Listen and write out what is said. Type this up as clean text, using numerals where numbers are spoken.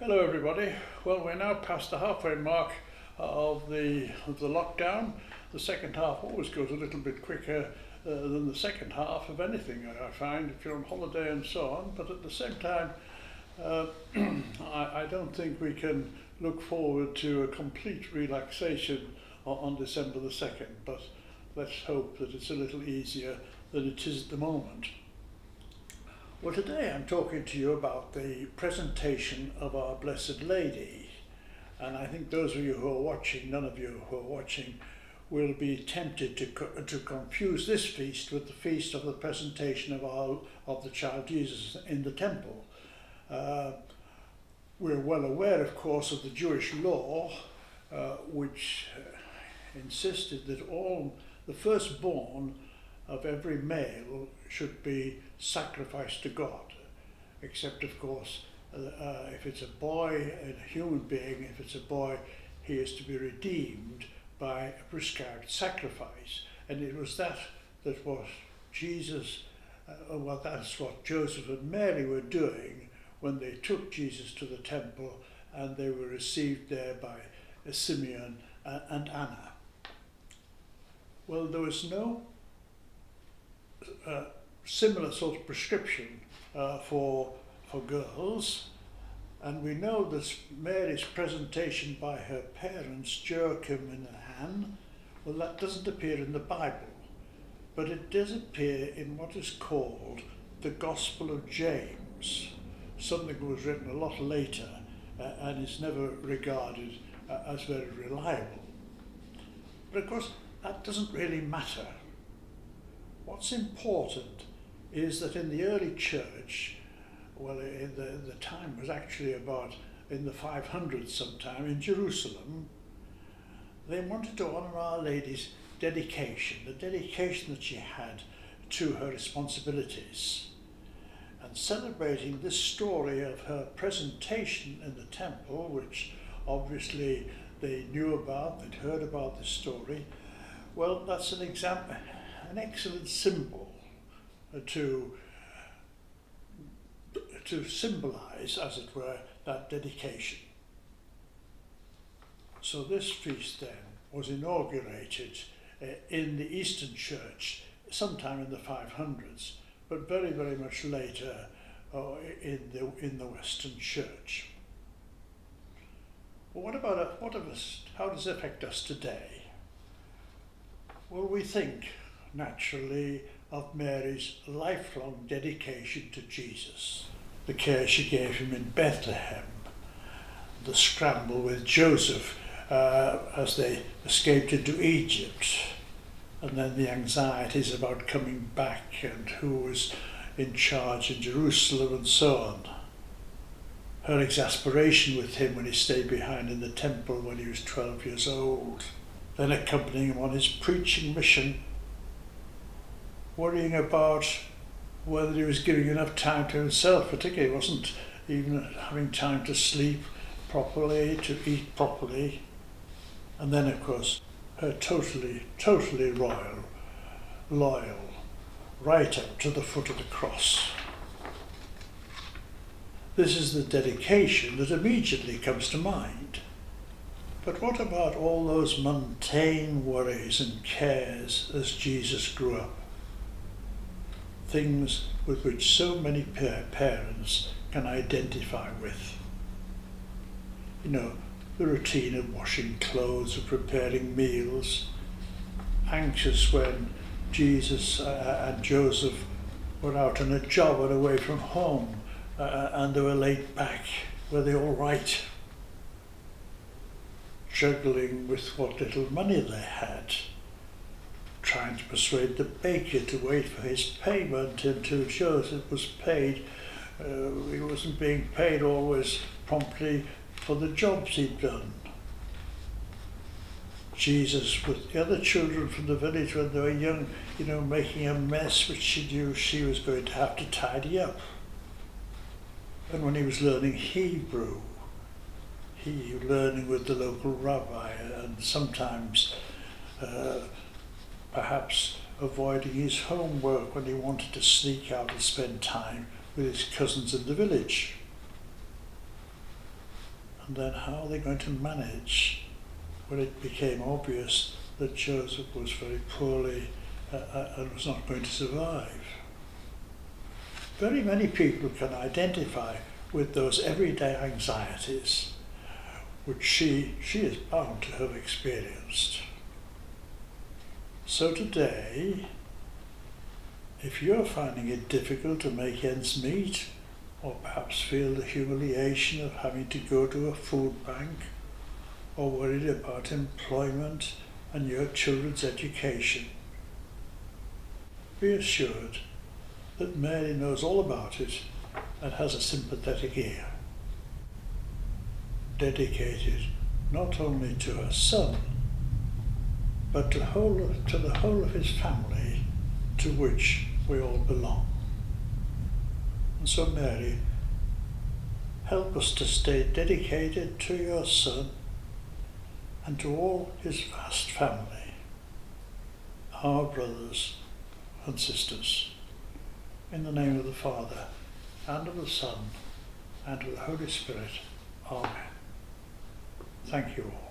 Hello everybody. Well, we're now past the halfway mark of the lockdown. The second half always goes a little bit quicker than the second half of anything, I find, if you're on holiday and so on. But at the same time, I don't think we can look forward to a complete relaxation on December the 2nd, but let's hope that it's a little easier than it is at the moment. Well, today I'm talking to you about the presentation of Our Blessed Lady, and I think those of you who are watching, none of you who are watching, will be tempted to confuse this feast with the feast of the presentation of the child Jesus in the temple. We're well aware, of course, of the Jewish law, which insisted that all the firstborn of every male should be sacrificed to God, except of course if it's a boy, a human being, if it's a boy, he is to be redeemed by a prescribed sacrifice. And it was that was Jesus, well, that's what Joseph and Mary were doing when they took Jesus to the temple and they were received there by Simeon and Anna. Well, there was no similar sort of prescription for girls, and we know that Mary's presentation by her parents, Joachim and Anne, well, that doesn't appear in the Bible, but it does appear in what is called the Gospel of James, something that was written a lot later and is never regarded as very reliable. But of course, that doesn't really matter. What's important is that in the early church, well, the time was actually about in the 500s sometime in Jerusalem, they wanted to honour Our Lady's dedication, the dedication that she had to her responsibilities. And celebrating this story of her presentation in the temple, which obviously they knew about, they'd heard about this story, well, that's an example, an excellent symbol to symbolize, as it were, that dedication. So this feast then was inaugurated in the Eastern Church sometime in the 500s, but very, very much later in the Western Church. Well, how does it affect us today? Well, we think naturally of Mary's lifelong dedication to Jesus, the care she gave him in Bethlehem, the scramble with Joseph as they escaped into Egypt, and then the anxieties about coming back and who was in charge in Jerusalem and so on. Her exasperation with him when he stayed behind in the temple when he was 12 years old, then accompanying him on his preaching mission, worrying about whether he was giving enough time to himself, particularly he wasn't even having time to sleep properly, to eat properly. And then, of course, her totally loyal, right up to the foot of the cross. This is the dedication that immediately comes to mind. But what about all those mundane worries and cares as Jesus grew up? Things with which so many parents can identify with. You know, the routine of washing clothes, of preparing meals, anxious when Jesus and Joseph were out on a job and away from home and they were late back. Were they all right? Juggling with what little money they had, trying to persuade the baker to wait for his payment until Joseph was paid. He wasn't being paid always promptly for the jobs he'd done. Jesus with the other children from the village when they were young, making a mess which she knew she was going to have to tidy up. And when he was learning Hebrew, he learning with the local rabbi and sometimes perhaps avoiding his homework when he wanted to sneak out and spend time with his cousins in the village. And then how are they going to manage when it became obvious that Joseph was very poorly and was not going to survive? Very many people can identify with those everyday anxieties which she is bound to have experienced. So today, if you're finding it difficult to make ends meet, or perhaps feel the humiliation of having to go to a food bank, or worried about employment and your children's education, be assured that Mary knows all about it and has a sympathetic ear, dedicated not only to her son, but to the whole of his family to which we all belong. And so Mary, help us to stay dedicated to your son and to all his vast family, our brothers and sisters. In the name of the Father, and of the Son, and of the Holy Spirit. Amen. Thank you all.